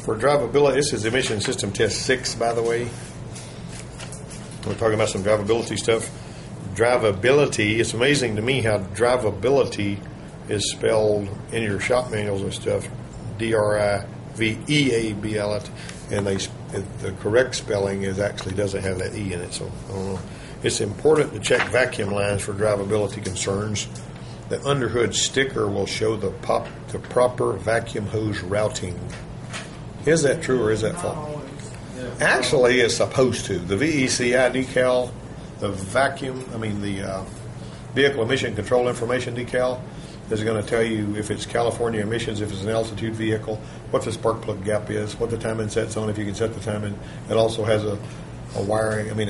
For drivability, this is emission system test 6, by the way. We're talking about some drivability stuff. Drivability, it's amazing to me how drivability is spelled in your shop manuals and stuff. D-R-I-V-E-A-B-L-T. And the correct spelling actually doesn't have that E in it, so I don't know. It's important to check vacuum lines for drivability concerns. The underhood sticker will show the proper vacuum hose routing. Is that true or is that false? Actually, it's supposed to. The VECI decal, the vehicle emission control information decal is going to tell you if it's California emissions, if it's an altitude vehicle, what the spark plug gap is, what the timing set's on, if you can set the timing. It also has a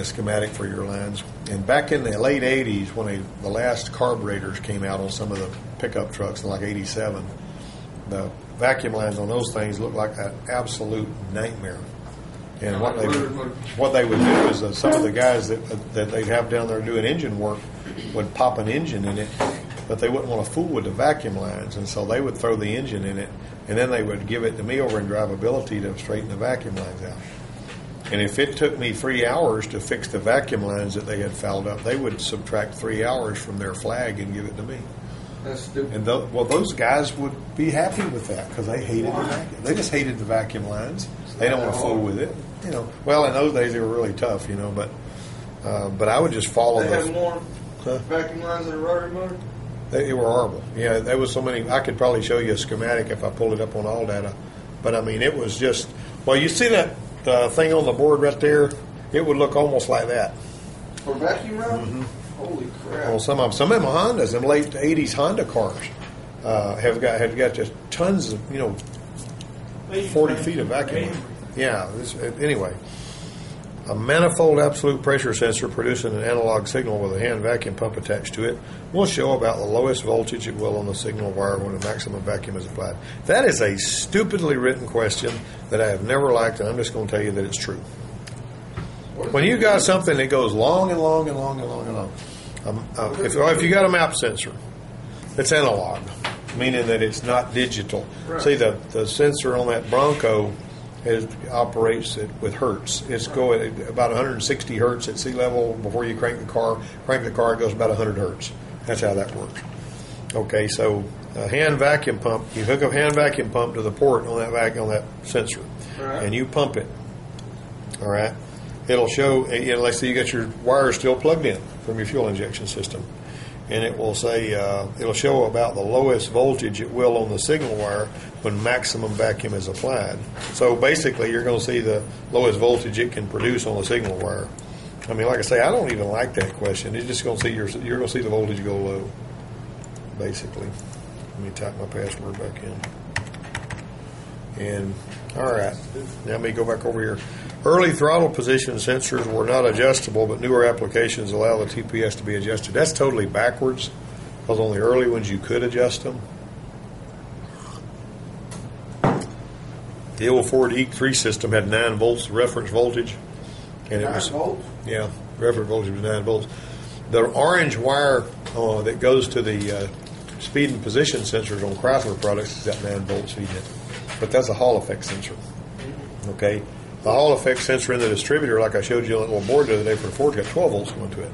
schematic for your lines. And back in the late 80s, when the last carburetors came out on some of the pickup trucks in like 87, the vacuum lines on those things looked like an absolute nightmare. And what they would do is some of the guys that they'd have down there doing engine work would pop an engine in it, but they wouldn't want to fool with the vacuum lines, and so they would throw the engine in it, and then they would give it to me over in drivability to straighten the vacuum lines out. And if it took me 3 hours to fix the vacuum lines that they had fouled up, they would subtract 3 hours from their flag and give it to me. That's stupid. And those guys would be happy with that because they hated the vacuum. They just hated the vacuum lines. They don't want to fool with it. Well, in those days they were really tough, but I would just follow They those. had more vacuum lines than a rotary motor? They were horrible. Yeah, there was so many. I could probably show you a schematic if I pulled it up on all data. But, it was just, you see that thing on the board right there? It would look almost like that. For vacuum route? Mm-hmm. Holy crap. Well, some of them Hondas, them late 80s Honda cars, have got just tons of, 40 feet of vacuum. Yeah, anyway. A manifold absolute pressure sensor producing an analog signal with a hand vacuum pump attached to it will show about the lowest voltage it will on the signal wire when the maximum vacuum is applied. That is a stupidly written question that I have never liked, and I'm just going to tell you that it's true. When you got something that goes long and long and long and long and long, if you got a map sensor, it's analog, meaning that it's not digital. Right. See, the sensor on that Bronco operates with hertz. It's going about 160 hertz at sea level before you crank the car. Crank the car, it goes about 100 hertz. That's how that works. Okay, so a hand vacuum pump, you hook a hand vacuum pump to the port on that sensor, right, and you pump it. All right, it'll show. Let's say you got your wires still plugged in from your fuel injection system, and it will say it'll show about the lowest voltage it will on the signal wire when maximum vacuum is applied. So basically, you're going to see the lowest voltage it can produce on the signal wire. Like I say, I don't even like that question. It's just going to see you're going to see the voltage go low. Basically, let me type my password back in. And all right, now let me go back over here. Early throttle position sensors were not adjustable, but newer applications allow the TPS to be adjusted. That's totally backwards, because on the early ones you could adjust them. The old Ford E3 system had 9 volts reference voltage, and 9 volts? Yeah, reference voltage was 9 volts. The orange wire that goes to the speed and position sensors on Chrysler products is at 9 volts feeding it, but that's a Hall effect sensor. Okay, the Hall effect sensor in the distributor, like I showed you on that little board the other day for the Ford, got 12 volts going to it.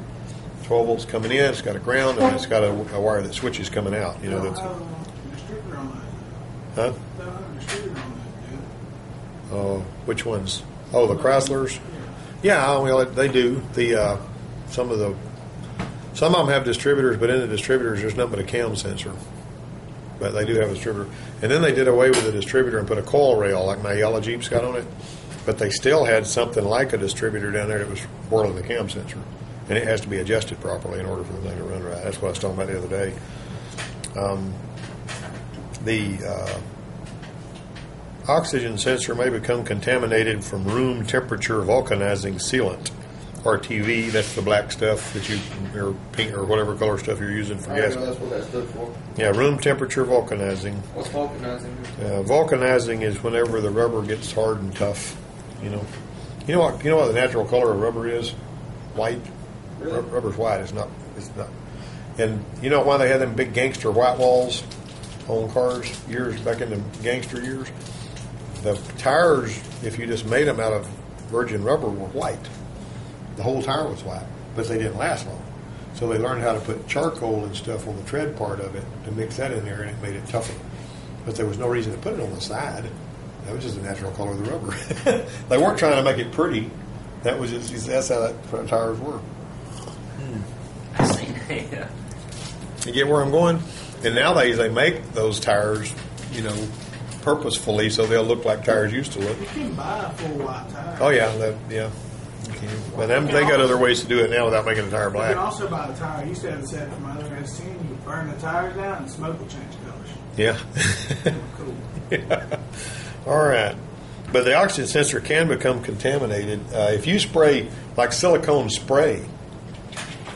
12 volts coming in, it's got a ground, and it's got a wire that switches coming out. That's. Huh? Which ones? Oh, the Chryslers. Yeah, they do. Some of them have distributors, but in the distributors there's nothing but a cam sensor. But they do have a distributor. And then they did away with the distributor and put a coil rail like my yellow Jeep's got on it. But they still had something like a distributor down there that was whirling the cam sensor. And it has to be adjusted properly in order for the thing to run right. That's what I was talking about the other day. The oxygen sensor may become contaminated from room temperature vulcanizing sealant. RTV, that's the black stuff that or pink or whatever color stuff you're using for gas. That's what that stood for. Yeah, room temperature vulcanizing. What's vulcanizing? Vulcanizing is whenever the rubber gets hard and tough. You know what the natural color of rubber is? White. Really? Rubber's white. It's not. And you know why they had them big gangster white walls on cars back in the gangster years? the tires, if you just made them out of virgin rubber, were white. The whole tire was white, but they didn't last long. So they learned how to put charcoal and stuff on the tread part of it to mix that in there, and it made it tougher. But there was no reason to put it on the side. That was just the natural color of the rubber. They weren't trying to make it pretty. That was just that's how that tires were. I see. Yeah. You get where I'm going? And nowadays they make those tires, purposefully so they'll look like tires used to look. You can buy a full white tire. Oh yeah, yeah. You can. But they got other ways to do it now without making the tire You black. can also buy a tire. You used to have it set from my other S10. You burn the tires out and smoke will change colors. Yeah. Cool. Yeah. All right. But the oxygen sensor can become contaminated if you spray like silicone spray.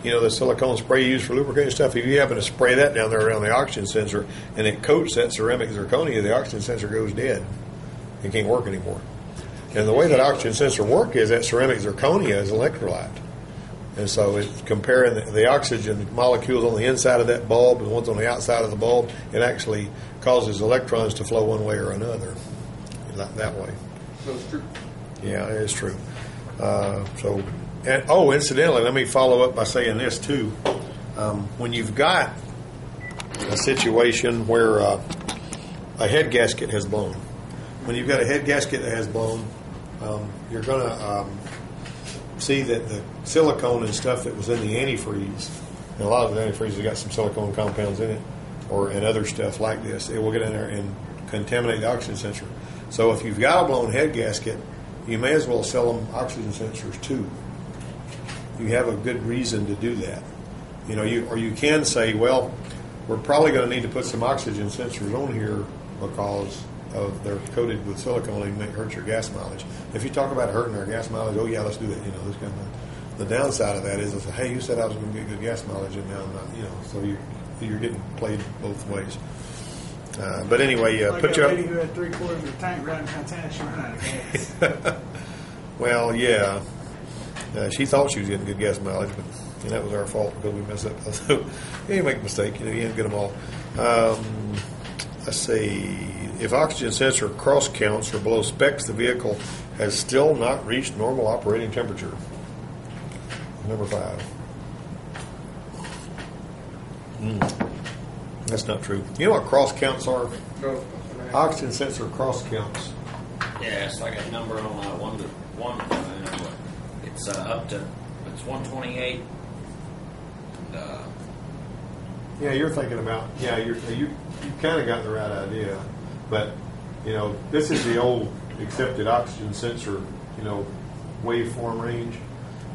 The silicone spray you use for lubricating stuff. If you happen to spray that down there around the oxygen sensor and it coats that ceramic zirconia, the oxygen sensor goes dead. It can't work anymore. And the way that oxygen sensor work is that ceramic zirconia is electrolyte. And so it's comparing the oxygen molecules on the inside of that bulb and the ones on the outside of the bulb, it actually causes electrons to flow one way or another. That way. So it's true. Yeah, it is true. Incidentally, let me follow up by saying this too. When you've got a situation where a head gasket has blown, when you've got a head gasket that has blown, you're going to see that the silicone and stuff that was in the antifreeze, and a lot of the antifreeze has got some silicone compounds in it, and other stuff like this, it will get in there and contaminate the oxygen sensor. So if you've got a blown head gasket, you may as well sell them oxygen sensors too. You have a good reason to do that. You can say, well, we're probably going to need to put some oxygen sensors on here because they're coated with silicone and may hurt your gas mileage. If you talk about hurting our gas mileage, oh yeah, let's do it. This kind of thing. The downside of that is, hey, you said I was going to get good gas mileage, and now I'm not. So you're getting played both ways. But anyway, like put a you lady up. who had 3/4 of her tank right in Fontana, she ran out of gas. Well, yeah. She thought she was getting good gas mileage, but that was our fault because we messed up. So you make a mistake, you didn't get them all. Let's see. If oxygen sensor cross counts are below specs, the vehicle has still not reached normal operating temperature. Number 5. That's not true. You know what cross counts are? No. Oxygen sensor cross counts. Yeah, it's like a number on one. It's up to 128. Yeah, you're thinking about. Yeah, you kind of got the right idea, but this is the old accepted oxygen sensor, waveform range,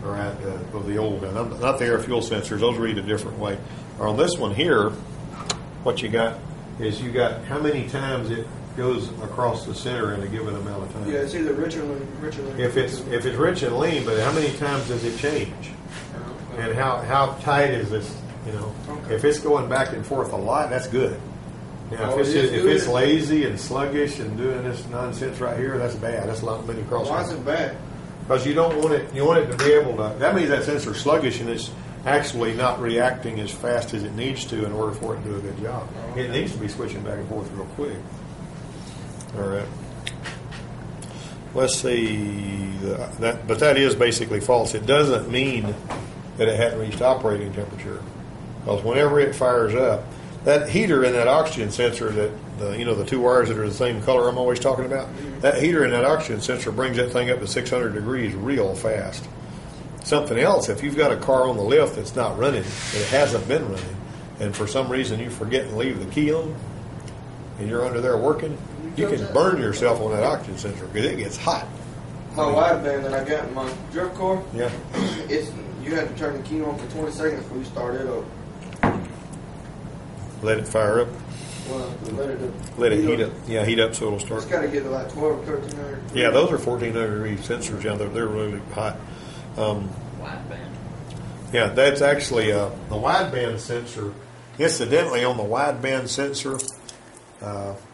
or of the old, not the air fuel sensors. Those read a different way. Or on this one here, what you got is you got how many times it goes across the center in a given amount of time. Yeah, it's either rich or lean. If it's rich and lean, but how many times does it change? And how tight is this? Okay. If it's going back and forth a lot, that's good. Now, Oh, if it is it's good. lazy and sluggish and doing this nonsense right here, that's bad. That's a lot many cross. Why is it bad? Because you don't want it. You want it to be able to. That means that sensor's sluggish and it's actually not reacting as fast as it needs to in order for it to do a good job. Okay. It needs to be switching back and forth real quick. All right. Let's see. But that is basically false. It doesn't mean that it hadn't reached operating temperature. Because whenever it fires up, that heater in that oxygen sensor, that the 2 wires that are the same color I'm always talking about, that heater in that oxygen sensor brings that thing up to 600 degrees real fast. Something else, if you've got a car on the lift that's not running, and it hasn't been running, and for some reason you forget and leave the key on, and you're under there working, you can burn yourself on that oxygen sensor because it gets hot. My wideband that I got in my drift car, Yeah. you had to turn the key on for 20 seconds before you start it up. Let it fire up. Well, Let it heat up. Yeah, heat up so it'll start. It's got to get to like 12 or 1300. Yeah, those are 1400 degree sensors. Yeah, they're really hot. Wideband. Yeah, that's actually the wideband sensor. Incidentally, on the wideband sensor,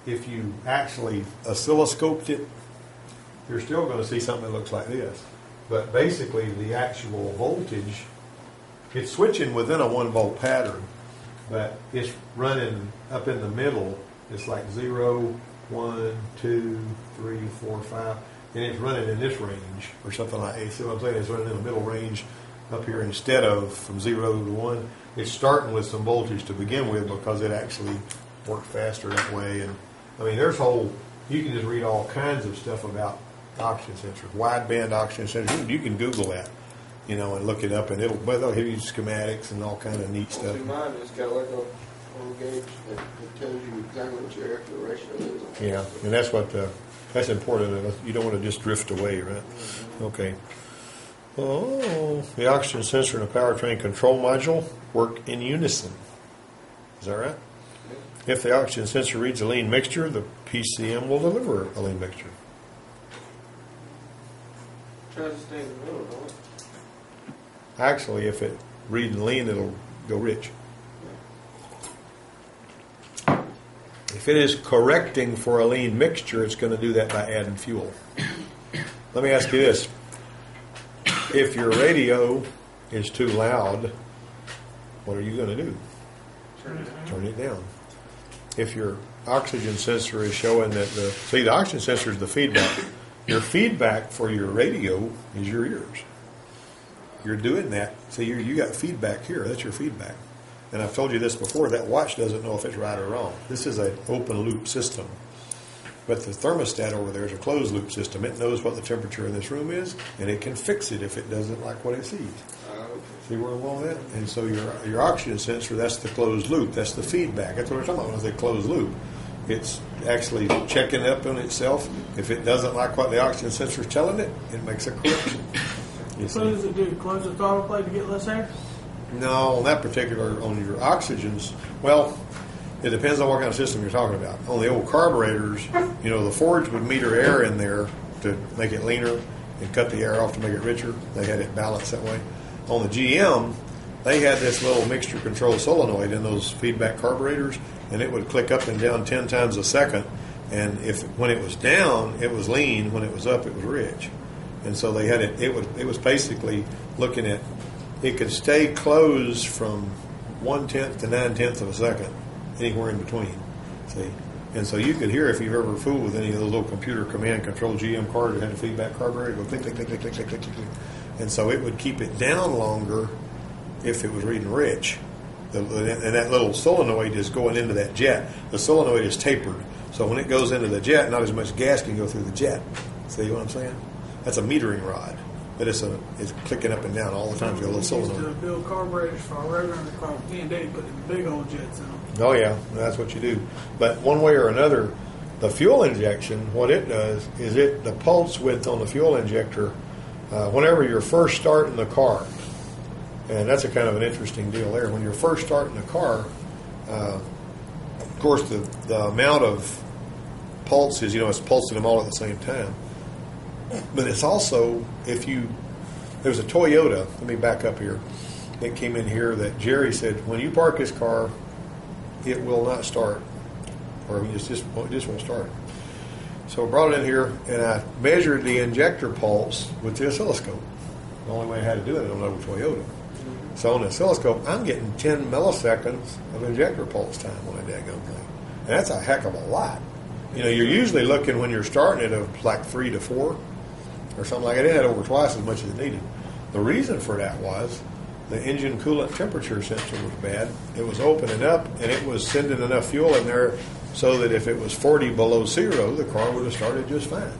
if you actually oscilloscoped it, you're still going to see something that looks like this. But basically, the actual voltage, it's switching within a 1 volt pattern, but it's running up in the middle. It's like 0, 1, 2, 3, 4, 5, and it's running in this range or something like that. See what I'm saying? It's running in the middle range up here instead of from 0 to 1. It's starting with some voltage to begin with because it actually worked faster that way. And I mean, you can just read all kinds of stuff about oxygen sensors, wideband oxygen sensors. You can Google that, and look it up, and they'll give you schematics and all kind of neat stuff. See, mine has got like a little gauge that tells you exactly what your air flow ratio is. Yeah, and that's important. You don't want to just drift away, right? Okay. Oh, the oxygen sensor and the powertrain control module work in unison. Is that right? If the oxygen sensor reads a lean mixture, the PCM will deliver a lean mixture. Tries to stay in the middle, don't it? Actually, if it reads lean, it'll go rich. If it is correcting for a lean mixture, it's going to do that by adding fuel. Let me ask you this. If your radio is too loud, what are you going to do? Turn it down. If your oxygen sensor is showing that the oxygen sensor is the feedback. Your feedback for your radio is your ears. You're doing that. See, you got feedback here. That's your feedback. And I've told you this before, that watch doesn't know if it's right or wrong. This is an open loop system. But the thermostat over there is a closed loop system. It knows what the temperature in this room is, and it can fix it if it doesn't like what it sees. See where I'm going with that? And so your oxygen sensor, that's the closed loop. That's the feedback. That's what we're talking about when I say closed loop. It's actually checking up on itself. If it doesn't like what the oxygen sensor is telling it, it makes a correction. So does it do? Close the throttle plate to get less air? No, on that particular, on your oxygens, well, it depends on what kind of system you're talking about. On the old carburetors, the Fords would meter air in there to make it leaner and cut the air off to make it richer. They had it balanced that way. On the GM, they had this little mixture control solenoid in those feedback carburetors, and it would click up and down 10 times a second. And when it was down, it was lean. When it was up, it was rich. And so they had it. It was basically looking at. It could stay closed from 1/10 to 9/10 of a second, anywhere in between. See, and so you could hear if you've ever fooled with any of those little computer command control GM cars that had a feedback carburetor, go click click click click click click click click, and so it would keep it down longer if it was reading rich. And that little solenoid is going into that jet. The solenoid is tapered, so when it goes into the jet, not as much gas can go through the jet. See what I'm saying? That's a metering rod, but it's clicking up and down all the time. It's got a little solenoid. To build carburetors for a regular car, they put the big old jets in them. Oh yeah, that's what you do. But one way or another, the fuel injection, what it does is the pulse width on the fuel injector, whenever you're first starting the car, and that's a kind of an interesting deal there. When you're first starting the car, of course the amount of pulses, it's pulsing them all at the same time. But it's also, there's a Toyota, let me back up here, that came in here that Jerry said, when you park this car, it will not start, or it just won't start. So I brought it in here, and I measured the injector pulse with the oscilloscope. The only way I had to do it on a Toyota. So on the oscilloscope, I'm getting 10 milliseconds of injector pulse time on a daggone thing. And that's a heck of a lot. You're usually looking when you're starting it of like 3 to 4 or something like that. It had over twice as much as it needed. The reason for that was the engine coolant temperature sensor was bad. It was opening up, and it was sending enough fuel in there so that if it was 40 below zero, the car would have started just fine.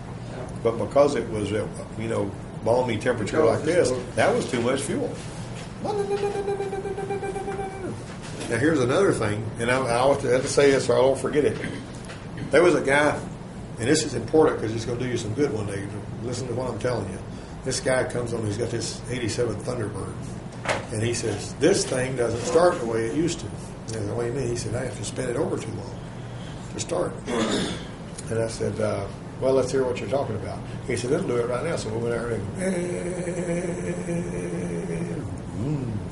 But because it was, balmy temperature like this, that was too much fuel. Now here's another thing, and I have to say this so I don't forget it. There was a guy, and this is important because it's going to do you some good one day. Listen to what I'm telling you. This guy comes on, he's got this 87 Thunderbird, and he says, this thing doesn't start the way it used to. And I said, what do you mean? He said, I have to spin it over too long to start. And I said, well, let's hear what you're talking about. He said, it'll do it right now. So we went out and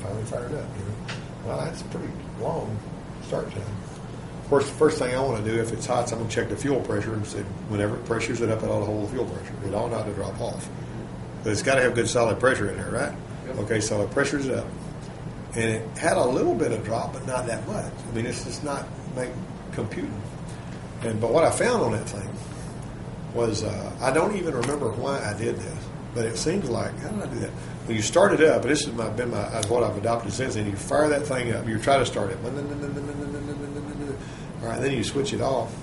finally fired up. Well, that's a pretty long start time. Of course, the first thing I want to do, if it's hot, I'm going to check the fuel pressure and say, whenever it pressures it up, it ought to hold the fuel pressure. It ought not to drop off. But it's got to have good solid pressure in there, right? Yep. Okay, so it pressures it up. And it had a little bit of drop, but not that much. I mean, it's just not computing. But what I found on that thing was I don't even remember why I did this, but it seems like, how did I do that? When you start it up, and this has been what I've adopted since, and you fire that thing up, you try to start it, all right, then you switch it off,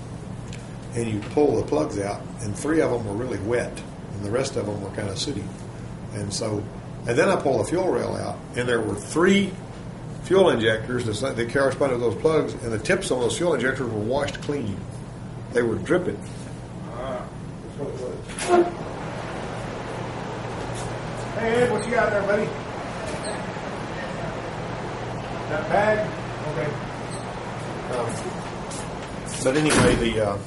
and you pull the plugs out, and 3 of them were really wet, and the rest of them were kind of sooty. And then I pull the fuel rail out, and there were 3 fuel injectors that corresponded to those plugs, and the tips on those fuel injectors were washed clean. They were dripping. That's what it was. Hey, Ed, what you got there, buddy? That bag? Okay. But anyway,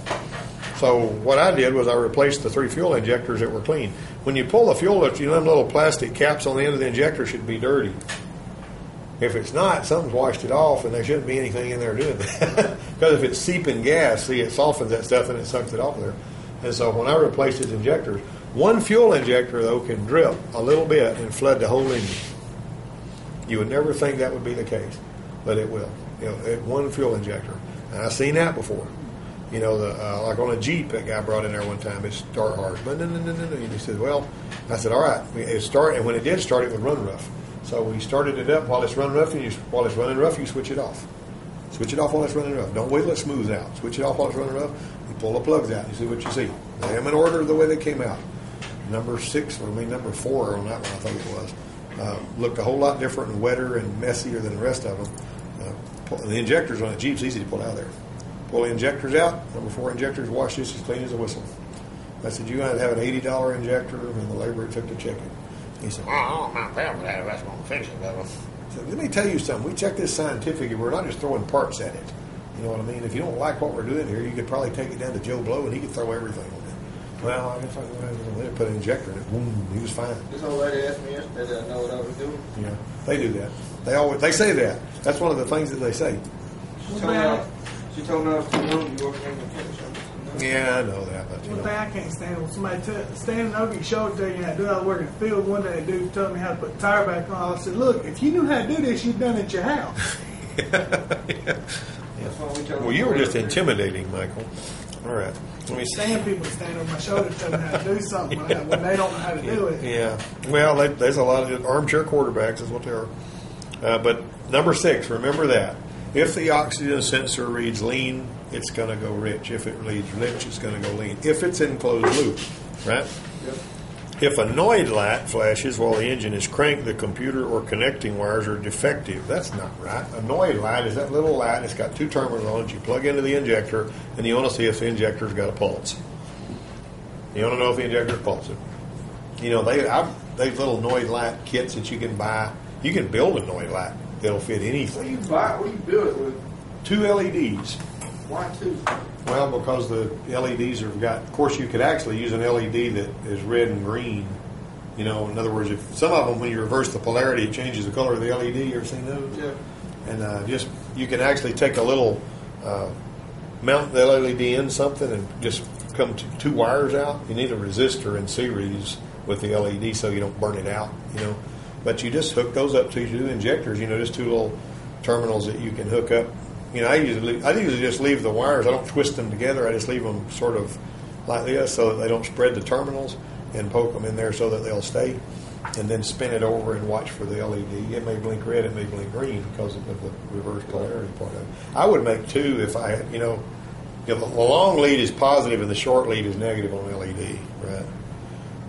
so what I did was I replaced the 3 fuel injectors that were clean. When you pull the fuel, them little plastic caps on the end of the injector should be dirty. If it's not, something's washed it off, and there shouldn't be anything in there doing that. Because if it's seeping gas, see, it softens that stuff and it sucks it off there. And so when I replaced his injectors, one fuel injector, though, can drip a little bit and flood the whole engine. You would never think that would be the case, but it will. One fuel injector. And I've seen that before. Like on a Jeep, that guy brought in there one time, it start hard. And he said, well, I said, all right. And when it did start, it would run rough. So we started it up while it's running rough, and while it's running rough, you switch it off. Switch it off while it's running rough. Don't wait till it smooths out. Switch it off while it's running rough. You pull the plugs out. You see what you see. They have in order the way they came out. Number 4 on that one, I think it was. Looked a whole lot different and wetter and messier than the rest of them. The injectors on a Jeep's easy to pull out of there. Pull the injectors out. Number 4 injectors, wash this as clean as a whistle. I said, you got to have an $80 injector, and the labor it took to check it. He said, I don't mind paying for that. That's going to fix it, though. I said, let me tell you something. We check this scientifically. We're not just throwing parts at it. You know what I mean? If you don't like what we're doing here, you could probably take it down to Joe Blow, and he could throw everything on it. Well, I guess I could put an injector in it. Boom, he was fine. This old lady asked me yesterday that I know what I was doing. Yeah, they do that. They say that. That's one of the things that they say. She told me I was too young to work in the kitchen. Yeah, I know that. But, One thing I can't stand when somebody standing over you, showed to you, doing all the work in the field. One day, a dude told me how to put the tire back on. I said, look, if you knew how to do this, you'd done it at your house. Yeah. Well, you were just intimidating, Michael. All right. Let me stand people stand over my shoulder telling me how to do something when they don't know how to do it. Yeah. Well, there's a lot of armchair quarterbacks is what they are. But number 6, remember that. If the oxygen sensor reads lean, it's going to go rich. If it reads rich, it's going to go lean. If it's in closed loop, right? Yep. If a NOID light flashes while the engine is cranked, the computer or connecting wires are defective. That's not right. A NOID light is that little light. It's got 2 terminals on it. You plug into the injector, and you want to see if the injector's got a pulse. You want to know if the injector's pulsing. They've little NOID light kits that you can buy. You can build a NOID light. That'll fit anything. What do you build it with? 2 LEDs. Why 2? Well, because the LEDs have got. Of course, you could actually use an LED that is red and green. In other words, if some of them, when you reverse the polarity, it changes the color of the LED. You ever seen those? Yeah. And you can actually take a little mount the LED in something and just come 2 wires out. You need a resistor in series with the LED so you don't burn it out. But you just hook those up to 2 injectors. Just 2 little terminals that you can hook up. I usually just leave the wires. I don't twist them together. I just leave them sort of like this so that they don't spread the terminals, and poke them in there so that they'll stay, and then spin it over and watch for the LED. It may blink red, it may blink green because of the reverse polarity part of it. I would make 2 if I had, the long lead is positive and the short lead is negative on LED, right?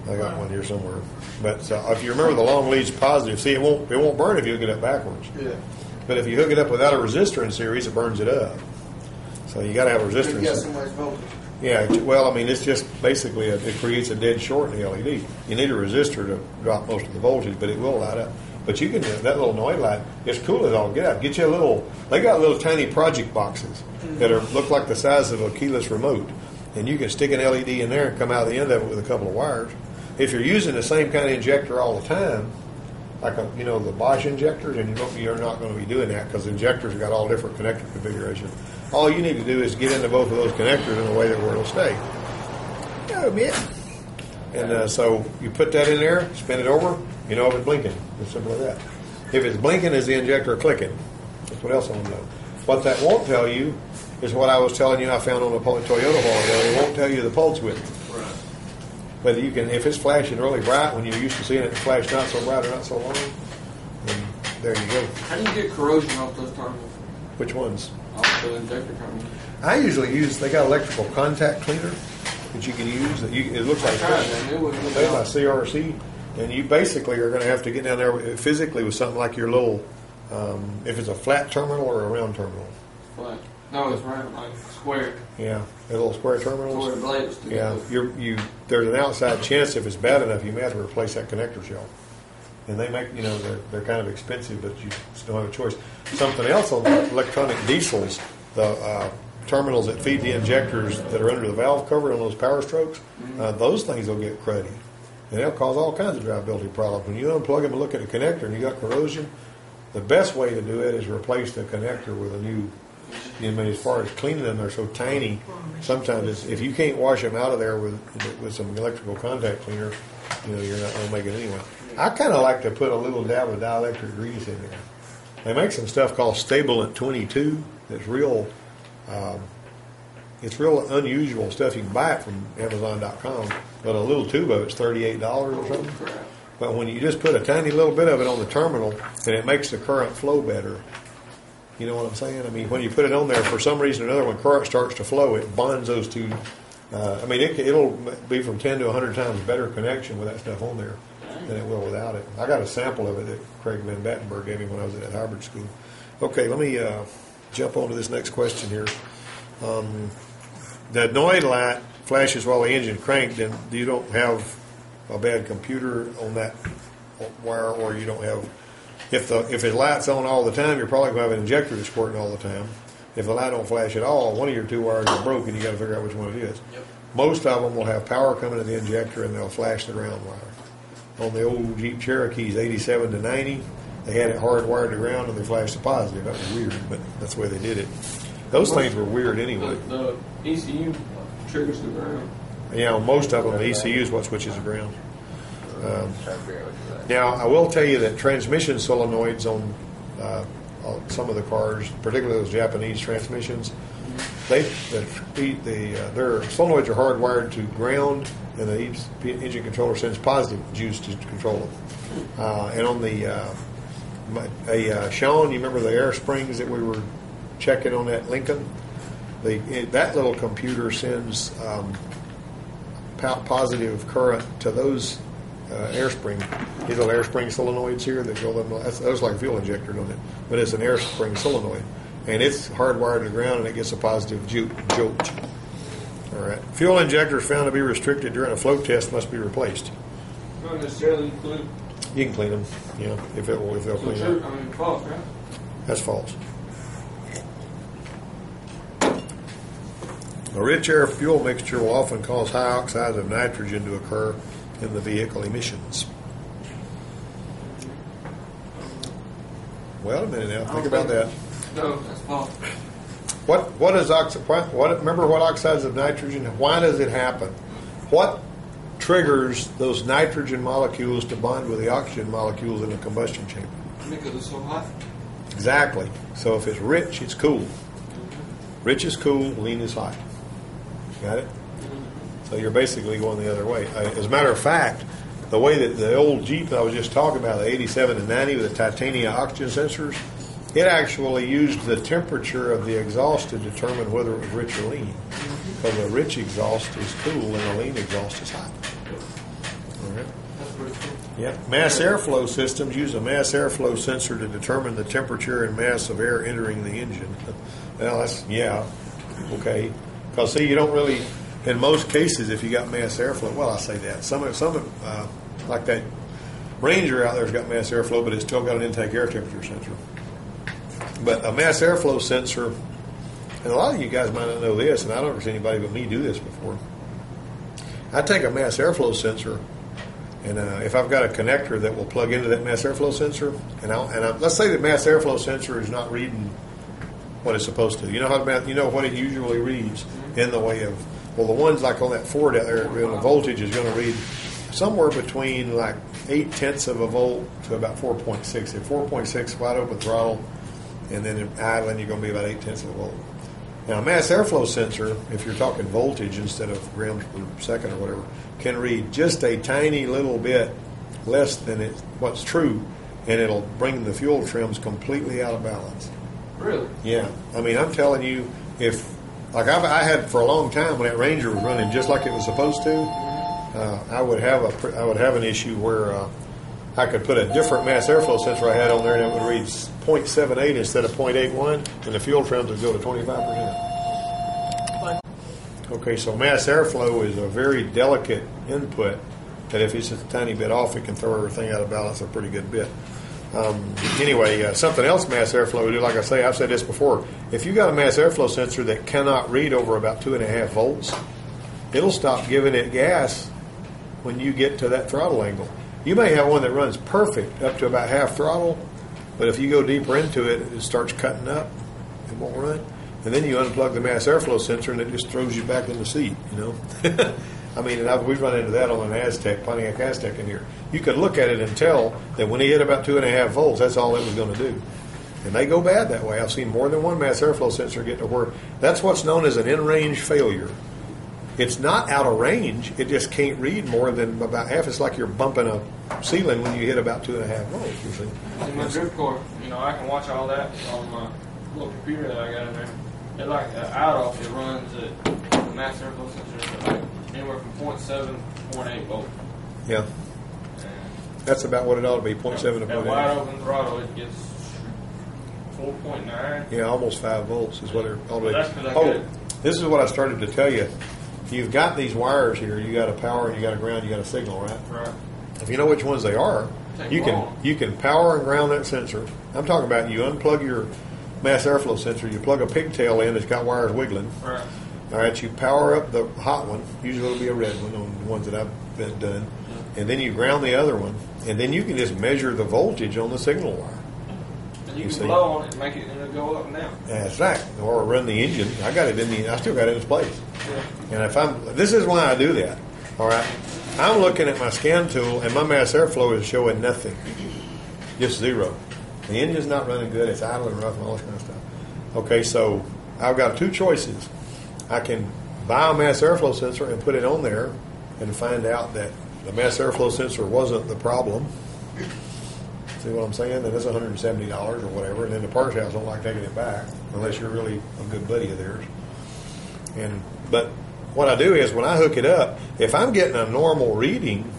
I got one here somewhere. But if you remember, the long lead's positive. See, it won't burn if you hook it up backwards. Yeah. But if you hook it up without a resistor in series, it burns it up. So you got to have a resistor. You got so much voltage. Yeah. Well, it's just basically it creates a dead short in the LED. You need a resistor to drop most of the voltage, but it will light up. But you can that little NOID light. It's cool as all get out. Get you a little. They got little tiny project boxes that look like the size of a keyless remote, and you can stick an LED in there and come out the end of it with a couple of wires. If you're using the same kind of injector all the time, like the Bosch injectors, and you're not going to be doing that because injectors have got all different connector configurations. All you need to do is get into both of those connectors in a way that where it'll stay. And so you put that in there, spin it over, if it's blinking. It's simple as that. If it's blinking, is the injector clicking? That's what else I want to know. What that won't tell you is what I was telling you I found on a Toyota hauler. It won't tell you the pulse width. Right. But you can, if it's flashing really bright when you're used to seeing it flash not so bright or not so long, then there you go. How do you get corrosion off those terminals? Which ones? Off the injector terminals. I usually use, they got electrical contact cleaner that you can use. It looks like it's made by CRC. And you basically are going to have to get down there physically with something like your little, if it's a flat terminal or a round terminal. Flat. No, it's round, like square. Yeah, the little square terminals. Where the blades stick Yeah, up. there's an outside chance if it's bad enough you may have to replace that connector shell. And they make, they're kind of expensive, but you just don't have a choice. Something else on the electronic diesels, the terminals that feed the injectors that are under the valve cover on those power strokes, those things will get cruddy. And they'll cause all kinds of drivability problems. When you unplug them and look at a connector and you got corrosion, the best way to do it is replace the connector with a new. As far as cleaning them, they're so tiny. Sometimes if you can't wash them out of there with some electrical contact cleaner, you're not going to make it anyway. I kind of like to put a little dab of dielectric grease in there. They make some stuff called Stabilant 22. That's real. It's real unusual stuff. You can buy it from Amazon.com, but a little tube of it's $38 or something. But when you just put a tiny little bit of it on the terminal, and it makes the current flow better. You know what I'm saying? I mean, when you put it on there, for some reason or another, when current starts to flow, it bonds those two. It'll be from 10 to 100 times better connection with that stuff on there than it will without it. I got a sample of it that Craig Van Battenberg gave me when I was at Hybrid School. Okay, let me jump on to this next question here. The annoyed light flashes while the engine cranked, then you don't have a bad computer on that wire, or you don't have. If the light's on all the time, you're probably going to have an injector that's squirting all the time. If the light don't flash at all, one of your two wires is broken. You got to figure out which one it is. Yep. Most of them will have power coming to the injector, and they'll flash the ground wire. On the old Jeep Cherokees, 87 to 90, they had it hardwired to ground, and they flashed the positive. That was weird, but that's the way they did it. Those things were weird anyway. The ECU triggers the ground. Yeah, most of them, the ECU is what switches the ground. Now, I will tell you that transmission solenoids on some of the cars, particularly those Japanese transmissions, their solenoids are hardwired to ground, and the engine controller sends positive juice to control them. And on the Sean, you remember the air springs that we were checking on that Lincoln? That little computer sends positive current to those air spring. These little air spring solenoids here that go them. That's like a fuel injector, don't it? But it's an air spring solenoid, and it's hardwired to the ground, and it gets a positive jolt. All right. Fuel injectors found to be restricted during a flow test must be replaced. Not necessarily include. You can clean them, if they'll clean True. up. False, right? That's false. A rich air fuel mixture will often cause high oxides of nitrogen to occur in the vehicle emissions. Well, a minute now. Think about that. No, that's false. What is remember what oxides of nitrogen? Why does it happen? What triggers those nitrogen molecules to bond with the oxygen molecules in the combustion chamber? Because it's so hot. Exactly. So if it's rich, it's cool. Rich is cool, lean is hot. Got it? So you're basically going the other way. As a matter of fact, the way that the old Jeep that I was just talking about, the 87 and 90 with the titanium oxygen sensors, it actually used the temperature of the exhaust to determine whether it was rich or lean. Because a rich exhaust is cool and a lean exhaust is hot. All right. That's pretty cool. Yeah. Mass airflow systems use a mass airflow sensor to determine the temperature and mass of air entering the engine. Well, okay. Because see, you don't really, in most cases, if you got mass airflow, well, I say that some like that Ranger out there's got mass airflow, but it's still got an intake air temperature sensor. But a mass airflow sensor, and a lot of you guys might not know this, and I don't ever see anybody but me do this before. I take a mass airflow sensor, and if I've got a connector that will plug into that mass airflow sensor, let's say the mass airflow sensor is not reading what it's supposed to. You know what it usually reads in the way of, well, the ones like on that Ford out there, the voltage is going to read somewhere between like 0.8 of a volt to about 4.6. At 4.6 wide open throttle, and then in idling, you're going to be about 0.8 of a volt. Now, a mass airflow sensor, if you're talking voltage instead of grams per second or whatever, can read just a tiny little bit less than what's true, and it'll bring the fuel trims completely out of balance. Really? Yeah. I mean, I'm telling you, I had for a long time when that Ranger was running just like it was supposed to, I would have an issue where I could put a different mass airflow sensor I had on there, and it would read 0.78 instead of 0.81, and the fuel trims would go to 25%. Okay, so mass airflow is a very delicate input that if it's just a tiny bit off, it can throw everything out of balance a pretty good bit. Anyway, something else mass airflow would do, like I say, I've said this before, if you got a mass airflow sensor that cannot read over about 2.5 volts, it'll stop giving it gas when you get to that throttle angle. You may have one that runs perfect up to about half throttle, but if you go deeper into it, it starts cutting up. It won't run. And then you unplug the mass airflow sensor, and it just throws you back in the seat, you know. I mean, and we've run into that on an Aztec, Pontiac Aztec in here. You could look at it and tell that when he hit about 2.5 volts, that's all it was going to do. And they go bad that way. I've seen more than one mass airflow sensor get to where that's what's known as an in-range failure. It's not out of range. It just can't read more than about half. It's like you're bumping a ceiling when you hit about 2.5 volts. You see. In my drift core, I can watch all that on my little computer that I got in there. It like out off. It runs at the mass airflow sensor like anywhere from 0.7 to 0.8 volt. Yeah. That's about what it ought to be, 0.7 to 0.8. At wide open throttle, it gets 4.9. Yeah, almost 5 volts is what it ought to be. That's because I get it. This is what I started to tell you. You've got these wires here. You got a power, you got a ground, you got a signal, right? Right. If you know which ones they are, you can power and ground that sensor. I'm talking about you unplug your mass airflow sensor, you plug a pigtail in that's got wires wiggling. Right. All right, you power up the hot one. Usually it'll be a red one on the ones that I've been done. And then you ground the other one. And then you can just measure the voltage on the signal wire. And you can blow on it and make it go up and down. That's right. Or run the engine. I still got it in its place. Yeah. And this is why I do that. All right. I'm looking at my scan tool, and my mass airflow is showing nothing. Just zero. The engine's not running good. It's idle and rough and all this kind of stuff. Okay, so I've got two choices. I can buy a mass airflow sensor and put it on there and find out that the mass airflow sensor wasn't the problem. See what I'm saying? That it's $170 or whatever, and then the parts house don't like taking it back unless you're really a good buddy of theirs. But what I do is when I hook it up, if I'm getting a normal reading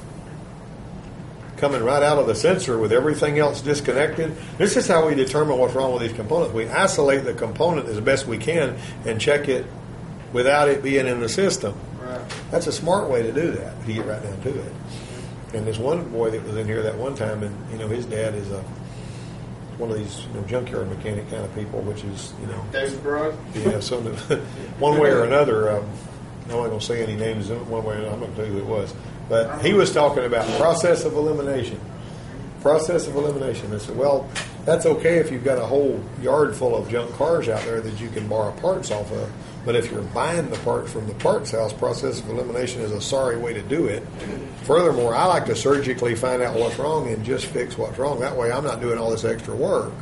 coming right out of the sensor with everything else disconnected, this is how we determine what's wrong with these components. We isolate the component as best we can and check it without it being in the system. Right. That's a smart way to do that, if you get right down to it. And there's one boy that was in here that one time, and his dad is one of these junkyard mechanic kind of people, which is David Brooks? Yeah, so one way or another. I'm not going to say any names. One way or another, I'm going to tell you who it was. But he was talking about process of elimination. Process of elimination. I said, well, that's okay if you've got a whole yard full of junk cars out there that you can borrow parts off of. But if you're buying the parts from the parts house, process of elimination is a sorry way to do it. Furthermore, I like to surgically find out what's wrong and just fix what's wrong. That way I'm not doing all this extra work.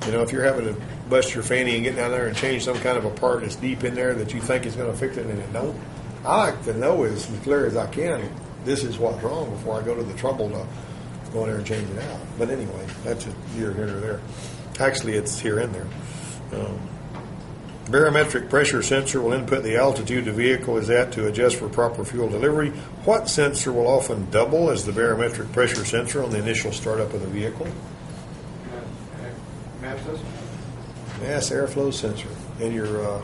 If you're having to bust your fanny and get down there and change some kind of a part that's deep in there that you think is going to fix it and it don't, I like to know as clear as I can, this is what's wrong before I go to the trouble to go in there and change it out. But anyway, that's here or there. Actually, it's here and there. Barometric pressure sensor will input the altitude the vehicle is at to adjust for proper fuel delivery. What sensor will often double as the barometric pressure sensor on the initial startup of the vehicle? Mass airflow sensor. And your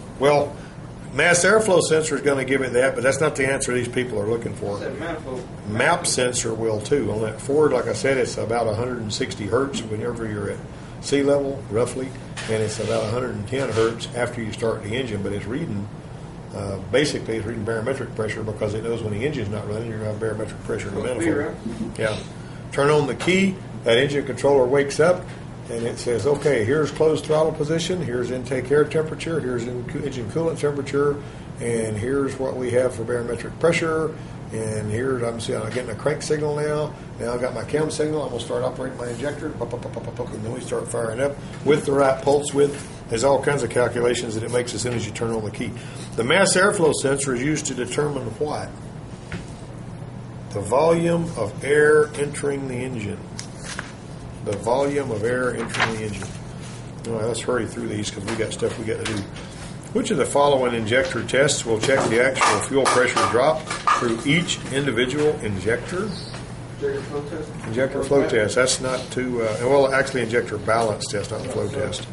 mass airflow sensor is going to give it that, but that's not the answer these people are looking for. MAP sensor will too. On that Ford, like I said, it's about 160 hertz whenever you're at sea level, roughly, and it's about 110 hertz after you start the engine, but it's reading, basically it's reading barometric pressure because it knows when the engine's not running, you're going to have barometric pressure in the manifold. Yeah. Turn on the key, that engine controller wakes up, and it says, okay, here's closed throttle position, here's intake air temperature, here's engine coolant temperature, and here's what we have for barometric pressure, and here's, I'm getting a crank signal now. Now I've got my cam signal. I'm going to start operating my injector, and then we start firing up with the right pulse width There's all kinds of calculations that it makes as soon as you turn on the key. The mass airflow sensor is used to determine what? The volume of air entering the engine. The volume of air entering the engine. All right, let's hurry through these because we got stuff we got to do. Which of the following injector tests will check the actual fuel pressure drop through each individual injector? Injector flow test? Injector flow test. That's not too, well, actually injector balance test, not the flow test.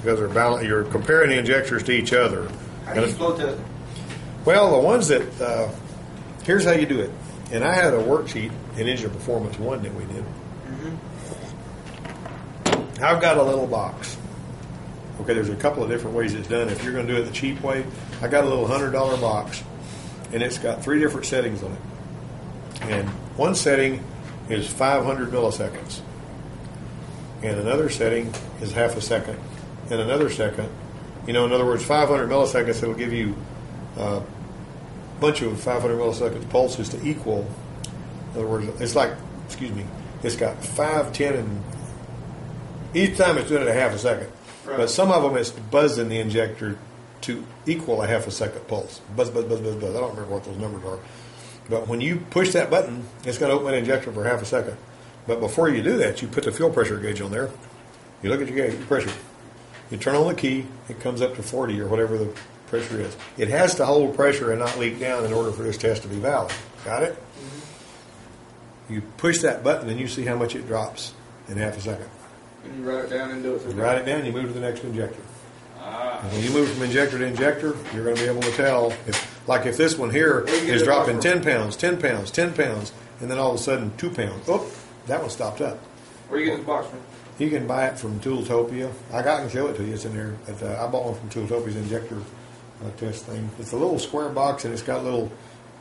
Because you're comparing the injectors to each other. How do you flow test them? Well, the ones that, here's how you do it. And I had a worksheet in Engine Performance 1 that we did. I've got a little box. Okay, there's a couple of different ways it's done. If you're going to do it the cheap way, I got a little $100 box, and it's got 3 different settings on it. And one setting is 500 milliseconds, and another setting is half a second, and another second. In other words, 500 milliseconds, it'll give you a bunch of 500 milliseconds pulses to equal. In other words, it's like, it's got 5, 10, and each time it's doing it a half a second. Right. But some of them it's buzzing the injector to equal a half a second pulse. Buzz, buzz, buzz, buzz, buzz. I don't remember what those numbers are. But when you push that button, it's going to open the injector for half a second. But before you do that, you put the fuel pressure gauge on there. You look at your gauge, pressure. You turn on the key, it comes up to 40 or whatever the pressure is. It has to hold pressure and not leak down in order for this test to be valid. Got it? Mm-hmm. You push that button and you see how much it drops in half a second. And you write it down and do it. You write it down, you move to the next injector. And when you move from injector to injector, you're going to be able to tell. If this one here is dropping 10 pounds, 10 pounds, 10 pounds, and then all of a sudden 2 pounds. Oh, that one stopped up. Where do you get this box from? You can buy it from Tooltopia. I can show it to you. It's in there. I bought one from Tooltopia's injector test thing. It's a little square box, and it's got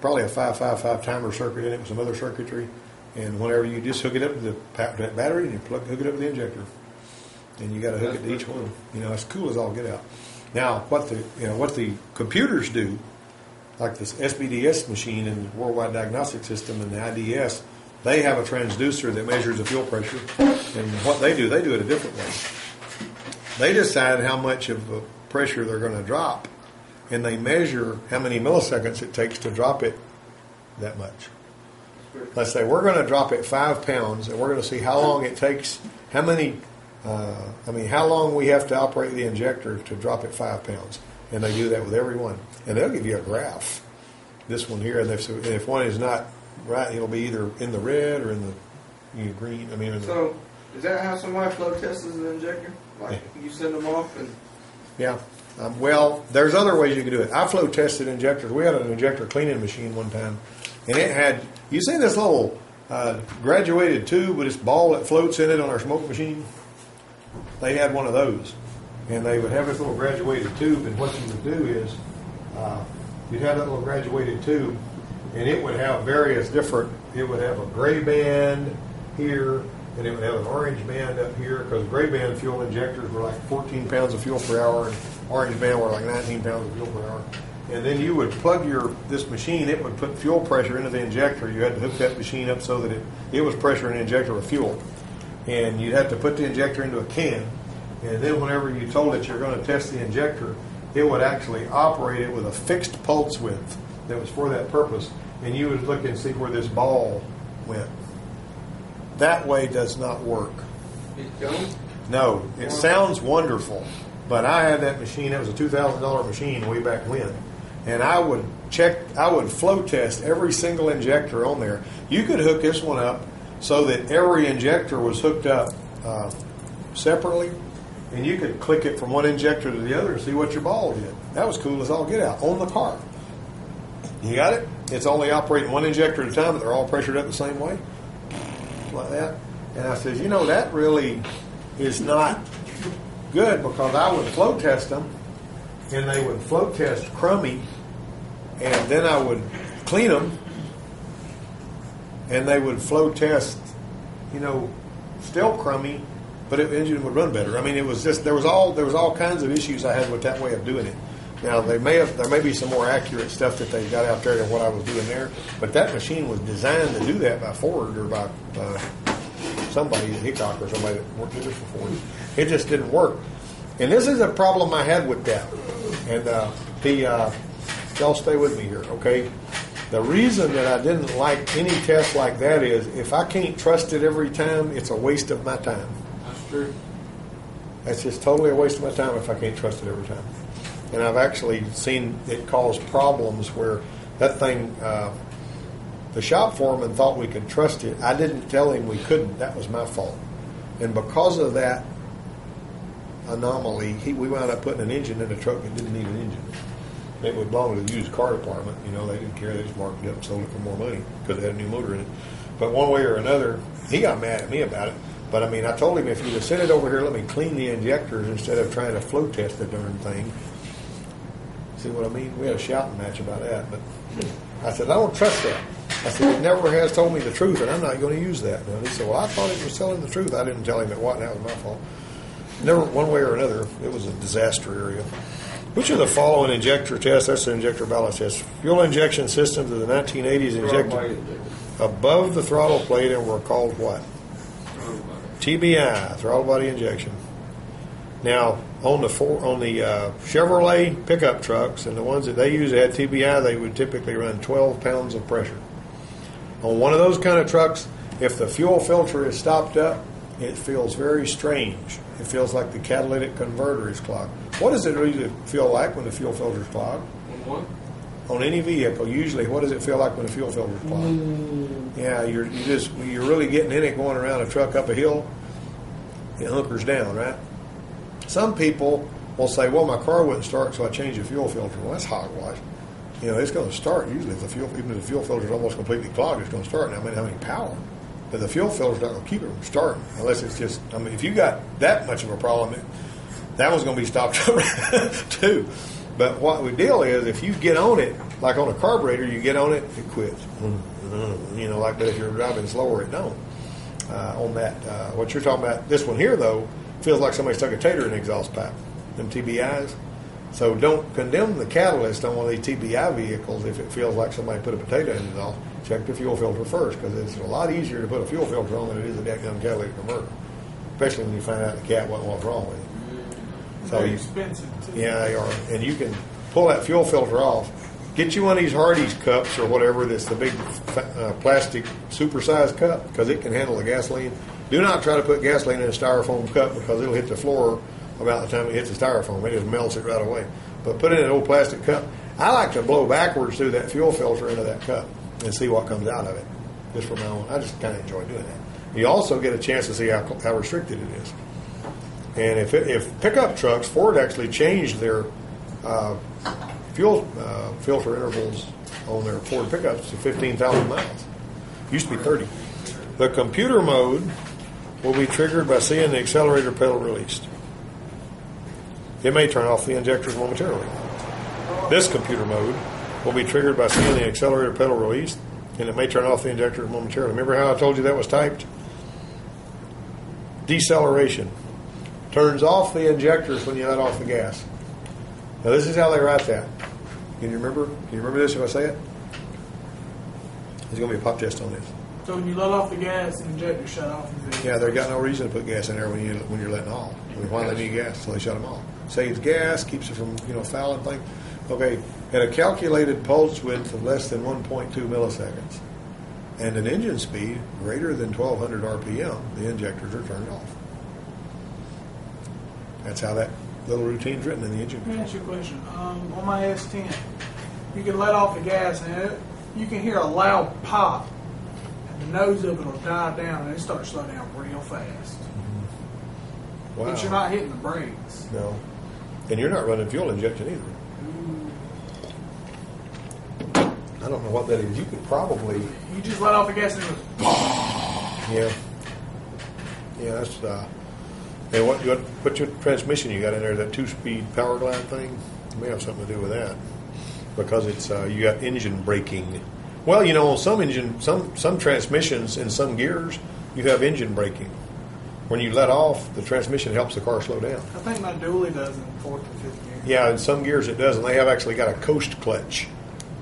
probably a 555 timer circuit in it with some other circuitry. And whenever you just hook it up to the battery, and you hook it up to the injector, and you got to hook it to each one. It's cool as all get out. Now, what the computers do, like this SBDS machine and the Worldwide Diagnostic System and the IDS, they have a transducer that measures the fuel pressure. And what they do it a different way. They decide how much of the pressure they're going to drop, and they measure how many milliseconds it takes to drop it that much. Let's say we're going to drop it 5 pounds, and we're going to see how long it takes, how long we have to operate the injector to drop it 5 pounds. And they do that with every one. And they'll give you a graph. This one here, and if one is not right, it'll be either in the red or in the green. So, is that how somebody flow tests an injector? Like, you send them off and... Yeah. Well, there's other ways you can do it. I flow tested injectors. We had an injector cleaning machine one time, and it had, you see this little graduated tube with this ball that floats in it on our smoke machine? They had one of those, and they would have this little graduated tube, and what you would do is you'd have that little graduated tube, and it would have it would have a gray band here, and it would have an orange band up here, because gray band fuel injectors were like 14 pounds of fuel per hour, and orange band were like 19 pounds of fuel per hour. And then you would plug this machine, it would put fuel pressure into the injector. You had to hook that machine up so that it was pressure in the injector with fuel. And you'd have to put the injector into a can. And then whenever you told it you're going to test the injector, it would actually operate it with a fixed pulse width that was for that purpose. And you would look and see where this ball went. That way does not work. It don't? No, it sounds wonderful. But I had that machine, it was a $2,000 machine way back when. And I would flow test every single injector on there. You could hook this one up so that every injector was hooked up separately, and you could click it from one injector to the other and see what your ball did. That was cool as all get out on the car. You got it? It's only operating one injector at a time, but they're all pressured up the same way, like that. And I said, that really is not good, because I would flow test them, and they would flow test crummy, and then I would clean them, and they would flow test, still crummy, but the engine would run better. It was just there was all kinds of issues I had with that way of doing it. Now there may be some more accurate stuff that they've got out there than what I was doing there, but that machine was designed to do that by Ford or by somebody, Hickok or somebody that worked with it for Ford. It just didn't work. And this is a problem I had with that. And y'all stay with me here, okay? The reason that I didn't like any test like that is if I can't trust it every time, it's a waste of my time. That's true. That's just totally a waste of my time if I can't trust it every time. And I've actually seen it cause problems where that thing, the shop foreman thought we could trust it. I didn't tell him we couldn't. That was my fault. And because of that anomaly, we wound up putting an engine in a truck that didn't need an engine. It would belong to the used car department. You know, they didn't care. They just marked it up and sold it for more money because it had a new motor in it. But one way or another, he got mad at me about it. But, I mean, I told him, if you'd have sent it over here, let me clean the injectors instead of trying to flow test the darn thing. See what I mean? We had a shouting match about that. But I said, I don't trust that. I said, it never has told me the truth, and I'm not going to use that. And he said, well, I thought it was telling the truth. I didn't tell him it wasn't. That was my fault. Never, one way or another, it was a disaster area. Which of the following injector tests, that's the injector balance test, fuel injection systems of the 1980s injected above the throttle plate and were called what? TBI, throttle body injection. Now, on the Chevrolet pickup trucks and the ones that they use that had TBI, they would typically run 12 pounds of pressure. On one of those kind of trucks, if the fuel filter is stopped up, it feels very strange. It feels like the catalytic converter is clogged. What does it really feel like when the fuel filter is clogged? What? On any vehicle, usually, what does it feel like when the fuel filter is clogged? Yeah, you're really getting in it going around a truck up a hill. It hunkers down, right? Some people will say, well, my car wouldn't start, so I changed the fuel filter. Well, that's hogwash. You know, it's going to start usually if even if the fuel filter is almost completely clogged, it's going to start. Now, it may not have any power, but the fuel filter is not going to keep it from starting unless it's just. I mean, if you got that much of a problem, that one's going to be stopped up too. But what the deal is, if you get on it, like on a carburetor, you get on it, it quits. You know, like, but if you're driving slower, it don't. On that, what you're talking about, this one here though, feels like somebody stuck a tater in the exhaust pipe. Them TBIs. So don't condemn the catalyst on one of these TBI vehicles if it feels like somebody put a potato in the exhaust. Check the fuel filter first, because it's a lot easier to put a fuel filter on than it is a damn catalytic converter. Especially when you find out the cat wasn't what's wrong with it. Very expensive too. Yeah, they are. And you can pull that fuel filter off. Get you one of these Hardee's cups or whatever that's the big plastic supersized cup, because it can handle the gasoline. Do not try to put gasoline in a styrofoam cup, because it'll hit the floor about the time it hits the styrofoam. It just melts it right away. But put it in an old plastic cup. I like to blow backwards through that fuel filter into that cup and see what comes out of it. Just for my own. I just kind of enjoy doing that. You also get a chance to see how restricted it is. And if pickup trucks, Ford actually changed their fuel filter intervals on their Ford pickups to 15,000 miles. Used to be 30. The computer mode will be triggered by seeing the accelerator pedal released. It may turn off the injectors momentarily. This computer mode will be triggered by seeing the accelerator pedal released, and it may turn off the injectors momentarily. Remember how I told you that was typed? Deceleration. Turns off the injectors when you let off the gas. Now this is how they write that. Can you remember? Can you remember this if I say it? There's going to be a pop test on this. So when you let off the gas, the injector shut off. Yeah, they've got no reason to put gas in there when you're letting off. I mean, why do they need gas? So they shut them off. Saves gas, keeps it from fouling things. Okay, at a calculated pulse width of less than 1.2 milliseconds and an engine speed greater than 1,200 RPM, the injectors are turned off. That's how that little routine's written in the engine. Let me ask you a question. On my S10, you can let off the gas and you can hear a loud pop. The nose of it will die down and it starts slowing down real fast. Wow. But you're not hitting the brakes. No. And you're not running fuel injection either. I don't know what that is. You could probably... You just let off the gas and it goes... Yeah. Yeah, that's... And what your transmission you got in there, that 2-speed power glide thing? It may have something to do with that. Because it's you got engine braking. Well, on some transmissions in some gears, you have engine braking. When you let off, the transmission helps the car slow down. I think my dually does in 4th and 5th gear. Yeah, in some gears it does, and they have actually got a coast clutch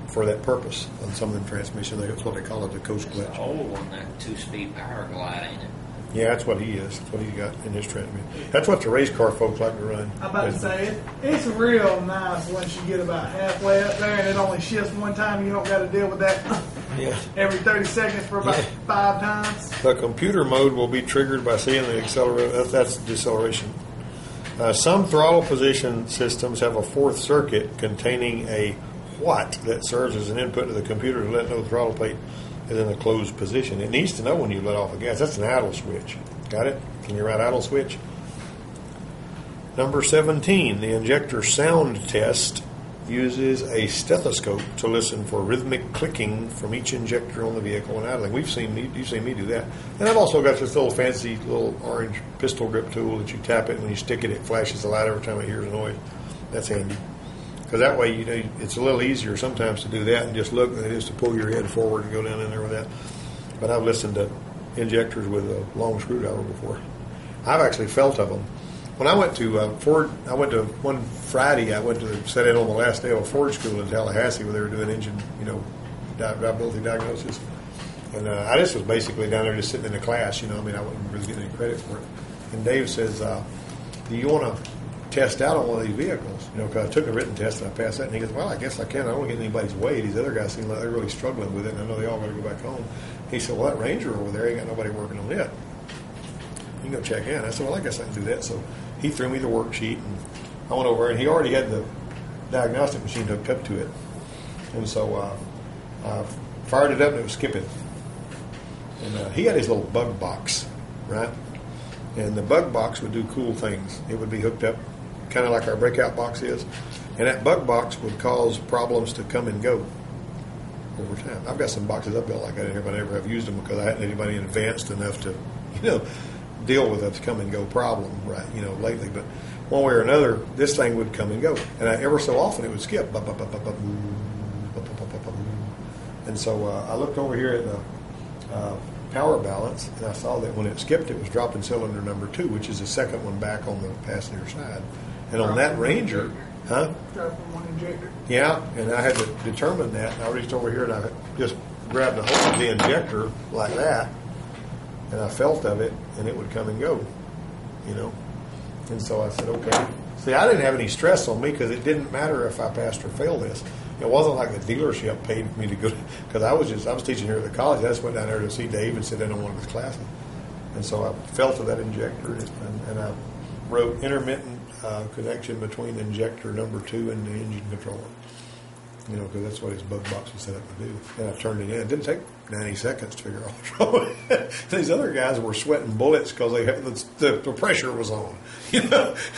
for that purpose on some of them transmissions. That's what they call it, the coast clutch. It's an old one, that 2-speed power glide, ain't it? Yeah, that's what he is. That's what he got in his transmission. That's what the race car folks like to run. I'm about to say it's real nice once you get about halfway up there and it only shifts one time. You don't got to deal with that Yeah. every 30 seconds for about 5 times. The computer mode will be triggered by seeing the accelerator. That's deceleration. Some throttle position systems have a fourth circuit containing a what that serves as an input to the computer to let know the throttle plate is in a closed position. It needs to know when you let off the gas. That's an idle switch. Got it? Can you write idle switch? Number 17, the injector sound test uses a stethoscope to listen for rhythmic clicking from each injector on the vehicle when idling. You've seen me do that. And I've also got this little fancy little orange pistol grip tool that you tap it, and when you stick it, it flashes the light every time it hears a noise. That's handy. Because that way, it's a little easier sometimes to do that and just look than it is to pull your head forward and go down in there with that. But I've listened to injectors with a long screwdriver before. I've actually felt of them. When I went to Ford, I went to one Friday, I went to set in on the last day of a Ford school in Tallahassee where they were doing engine, drivability diagnosis. And I just was basically down there just sitting in the class, I wasn't really getting any credit for it. And Dave says, do you want to test out on one of these vehicles? Because I took a written test and I passed that. And he goes, well, I guess I can. I don't want to get in anybody's way. These other guys seem like they're really struggling with it, and I know they all got to go back home. He said, well, that Ranger over there ain't got nobody working on it. You can go check in. I said, well, I guess I can do that. So he threw me the worksheet, and I went over, and he already had the diagnostic machine hooked up to it. And so I fired it up, and it was skipping. And he had his little bug box, right? And the bug box would do cool things. It would be hooked up kind of like our breakout box is. And that bug box would cause problems to come and go over time. I've got some boxes I built like that in here, but I never have used them because I hadn't anybody advanced enough to, deal with a come and go problem, right, lately. But one way or another, this thing would come and go. And ever so often it would skip. And so I looked over here at the power balance, and I saw that when it skipped, it was dropping cylinder number 2, which is the second one back on the passenger side. And on that Ranger, Dropping one injector. Yeah, and I had to determine that. And I reached over here and I just grabbed a hold of the injector like that, and I felt of it, and it would come and go, And so I said, okay. See, I didn't have any stress on me because it didn't matter if I passed or failed this. It wasn't like the dealership paid me to go, because I was teaching here at the college. I just went down there to see Dave and sit in on one of his classes. And so I felt of that injector, and I wrote intermittent connection between injector number 2 and the engine controller. Because that's what his bug box was set up to do. And I turned it in. It didn't take 90 seconds to figure out what's wrong with it. These other guys were sweating bullets because the pressure was on. And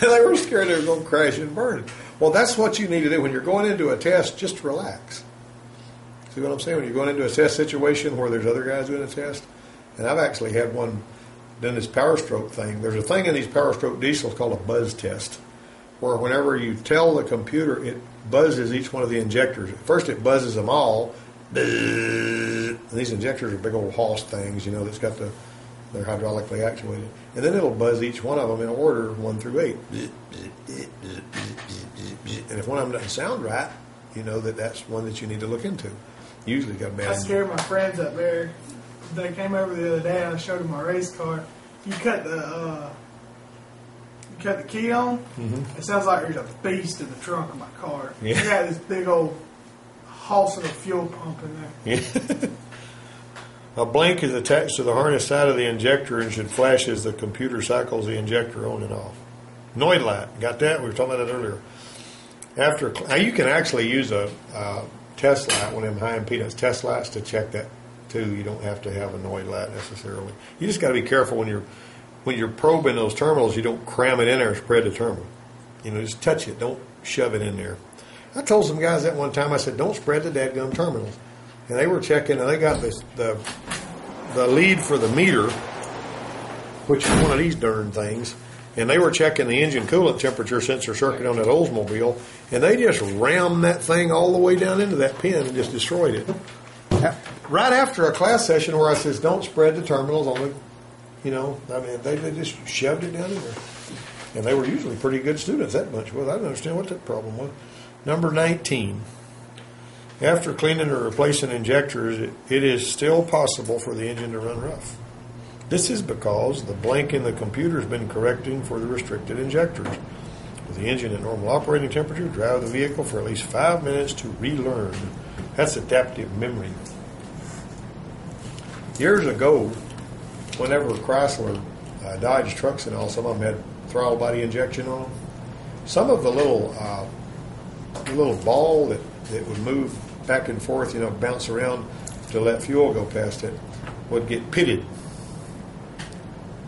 they were scared they were going to crash and burn. Well, that's what you need to do when you're going into a test. Just relax. See what I'm saying? When you're going into a test situation where there's other guys doing a test, and I've actually had one done this power stroke thing. There's a thing in these power stroke diesels called a buzz test, where whenever you tell the computer, it buzzes each one of the injectors. At first, it buzzes them all. And these injectors are big old Hoss things, that's got they're hydraulically actuated. And then it'll buzz each one of them in order 1 through 8. And if one of them doesn't sound right, that's one that you need to look into. Usually got bad. I scared my friends up there. They came over the other day and I showed them my race car. You cut the key on, It sounds like there's a beast in the trunk of my car. Yeah. I got this big old Hoss of a fuel pump in there. Yeah. A blank is attached to the harness side of the injector and should flash as the computer cycles the injector on and off. Noid light, got that? We were talking about that earlier. Now you can actually use a test light, one of them high impedance test lights, to check that too. You don't have to have a Noid light necessarily. You just got to be careful when you're probing those terminals. You don't cram it in there and spread the terminal. Just touch it. Don't shove it in there. I told some guys that one time. I said, don't spread the dadgum terminals. And they were checking, and they got the lead for the meter, which is one of these darn things. And they were checking the engine coolant temperature sensor circuit on that Oldsmobile, and they just rammed that thing all the way down into that pin and just destroyed it. Right after a class session where I says, don't spread the terminals on the, they just shoved it down in there. And they were usually pretty good students, that bunch was. I didn't understand what that problem was. Number 19. After cleaning or replacing injectors, it is still possible for the engine to run rough. This is because the blank in the computer has been correcting for the restricted injectors. With the engine at normal operating temperature, drive the vehicle for at least 5 minutes to relearn. That's adaptive memory. Years ago, whenever Chrysler, Dodge trucks and all, some of them had throttle body injection on them. Some of the little ball that would move back and forth, bounce around to let fuel go past it, would get pitted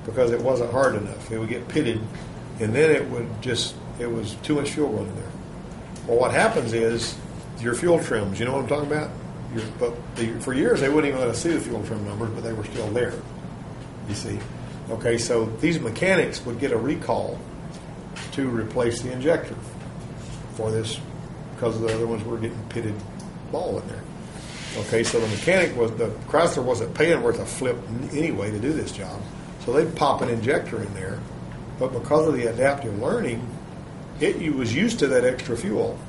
because it wasn't hard enough. It would get pitted, and then it was too much fuel going in there. Well, what happens is your fuel trims, you know what I'm talking about? For years, they wouldn't even let us see the fuel trim numbers, but they were still there, you see. Okay, so these mechanics would get a recall to replace the injector for this because the other ones were getting pitted ball in there. Okay, so the Chrysler wasn't paying worth a flip anyway to do this job. So they'd pop an injector in there, but because of the adaptive learning, it was used to that extra fuel.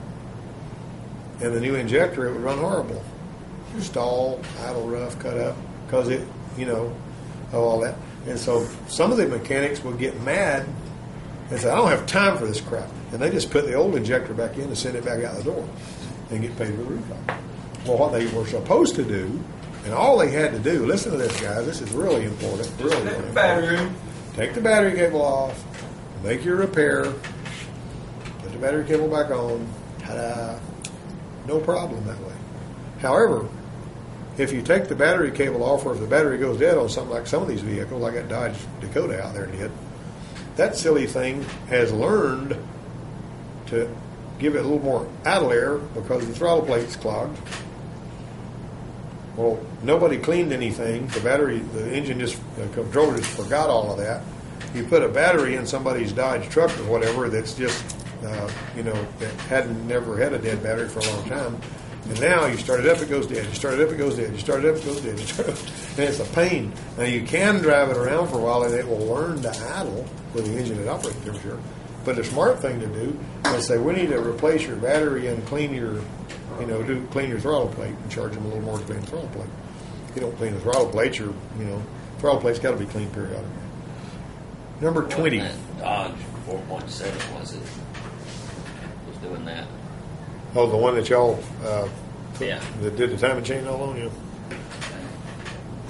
And the new injector, it would run horrible. Stall, idle rough, cut up, because it, all that. And so some of the mechanics would get mad and say, I don't have time for this crap. And they just put the old injector back in and send it back out the door and get paid for the recall. Well, what they were supposed to do, and all they had to do, listen to this, guys, this is really important. Really, really important. Battery. Take the battery cable off, make your repair, put the battery cable back on, ta-da, no problem that way. However, if you take the battery cable off, or if the battery goes dead on something like some of these vehicles, like that Dodge Dakota out there did, that silly thing has learned to give it a little more idle air because the throttle plate's clogged. Well, nobody cleaned anything. The engine the controller just forgot all of that. You put a battery in somebody's Dodge truck or whatever that's just, that hadn't never had a dead battery for a long time. And now you start it up, it goes dead. You start it up, it goes dead. You start it up, it goes dead. And it's a pain. Now you can drive it around for a while and it will learn to idle with the engine at operating temperature. But the smart thing to do is say, we need to replace your battery and clean your throttle plate and charge them a little more to clean the throttle plate. If you don't clean the throttle plate, your throttle plate's got to be cleaned periodically. Number 20. Dodge 4.7 was doing that. Oh, the one that y'all Yeah. that did the timing chain all on you.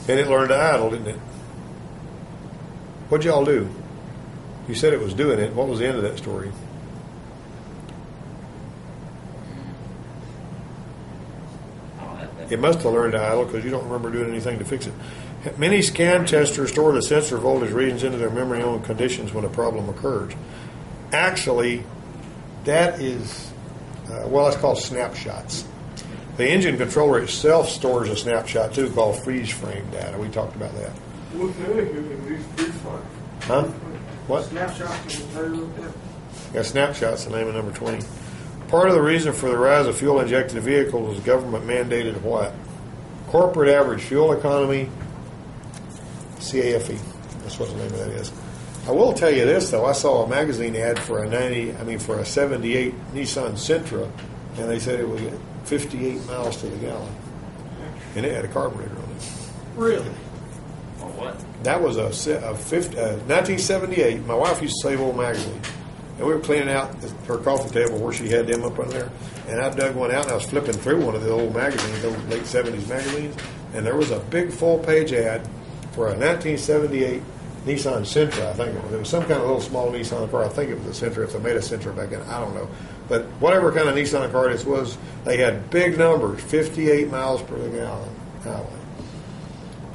And it learned to idle, didn't it? What'd y'all do? You said it was doing it. What was the end of that story? It must have learned to idle because you don't remember doing anything to fix it. Many scan testers store the sensor voltage readings into their memory-owned conditions when a problem occurs. Actually, that is, it's called snapshots. The engine controller itself stores a snapshot, too, called freeze frame data. We talked about that. What the heck is these freeze frames? Huh? What? Snapshots. Yeah, snapshot's the name of number 20. Part of the reason for the rise of fuel-injected vehicles is government-mandated what? Corporate average fuel economy, CAFE. That's what the name of that is. I will tell you this, though. I saw a magazine ad for a 78 Nissan Sentra, and they said it would get 58 miles to the gallon. And it had a carburetor on it. Really? Or what? That was a 1978. My wife used to save old magazines. And we were cleaning out her coffee table where she had them up on there. And I dug one out and I was flipping through one of the old magazines, those late 70s magazines. And there was a big full-page ad for a 1978 Nissan Sentra, I think it was. It was some kind of little small Nissan car. I think it was a Sentra. If they made a Sentra back then, I don't know. But whatever kind of Nissan car this was, they had big numbers, 58 miles per gallon highway.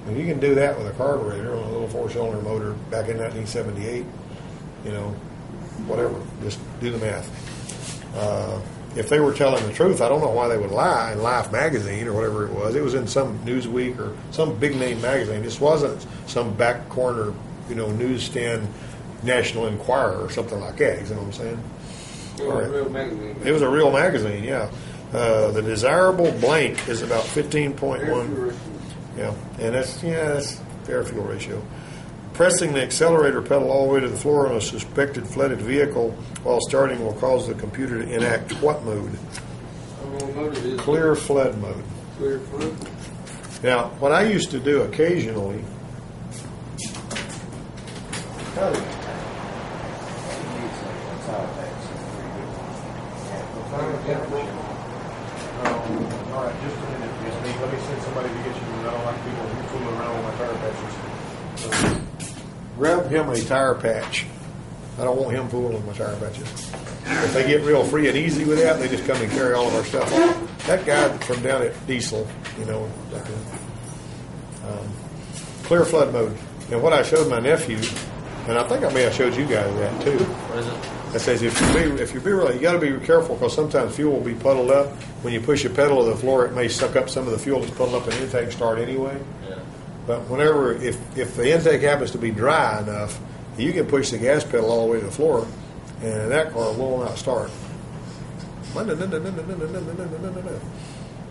And you can do that with a carburetor on a little four-cylinder motor back in 1978, whatever. Just do the math. If they were telling the truth, I don't know why they would lie in Life magazine or whatever it was. It was in some Newsweek or some big-name magazine. This wasn't some back corner, newsstand National Enquirer or something like that. You know what I'm saying? It was a real magazine. It was a real magazine, yeah. The desirable blank is about 15.1. Yeah, and that's air fuel ratio. Pressing the accelerator pedal all the way to the floor on a suspected flooded vehicle while starting will cause the computer to enact what mode? Clear flood mode. Clear flood. Now, what I used to do occasionally tell you. All right, just a minute. Let me send somebody to get you. I don't like people fooling around with my tire patches. Grab him a tire patch. I don't want him fooling with my tire patches. If they get real free and easy with that, they just come and carry all of our stuff off. That guy from down at Diesel, clear flood mode. And what I showed my nephew, and I think I may have showed you guys that too. What is it? That says if you be really, you got to be careful because sometimes fuel will be puddled up. When you push a pedal to the floor, it may suck up some of the fuel that's puddled up in the intake start anyway. Yeah. But whenever, if the intake happens to be dry enough, you can push the gas pedal all the way to the floor, and that car will not start.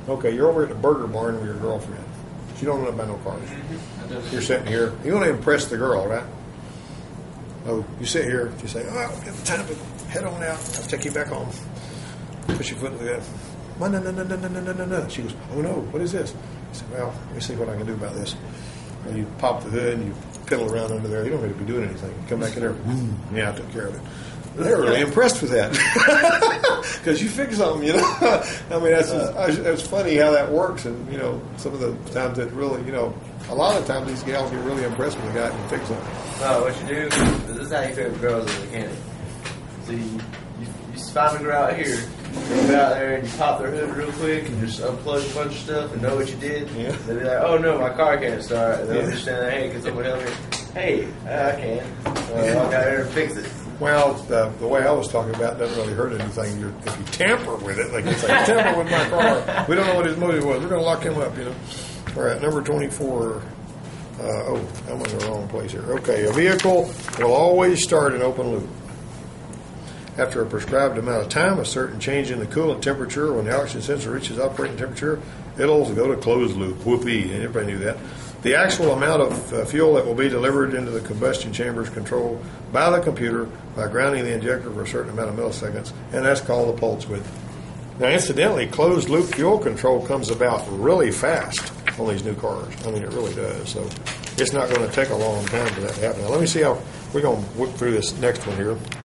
Okay, you're over at the burger barn with your girlfriend. She don't know about no cars. You're sitting here. You want to impress the girl, right? Oh, you sit here. You say, "Oh, I don't have time to head on out. I'll take you back home." Push your foot like that. No. She goes, "Oh no, what is this?" I said, "Well, let me see what I can do about this." And you pop the hood and you pedal around under there. You don't need to be doing anything. You come back in there. Yeah, I took care of it. They're really impressed with that because you fix something, I mean, it's funny how that works, and some of the times that really, a lot of times these gals get really impressed with the guy and fix something. No, what you do, this is how you fix girls as a mechanic. So you find a girl out here, you go out there and you pop their hood real quick and just unplug a bunch of stuff and know what you did. Yeah. They'll be like, "Oh no, my car can't start." And they'll just stand there, "Hey, can someone help me?" "Hey, I can." Walk out there and fix it. Well, the way I was talking about doesn't really hurt anything. If you tamper with it, like you say, tamper with my car. We don't know what his motive was. We're going to lock him up, All right, number 24. I'm in the wrong place here. Okay, a vehicle will always start in open loop. After a prescribed amount of time, a certain change in the coolant temperature, when the oxygen sensor reaches operating temperature, it'll go to closed loop. Whoopee, and everybody knew that. The actual amount of fuel that will be delivered into the combustion chamber is controlled by the computer by grounding the injector for a certain amount of milliseconds, and that's called the pulse width. Now, incidentally, closed loop fuel control comes about really fast on these new cars. I mean, it really does. So it's not going to take a long time for that to happen. Now, let me see how we're going to whip through this next one here.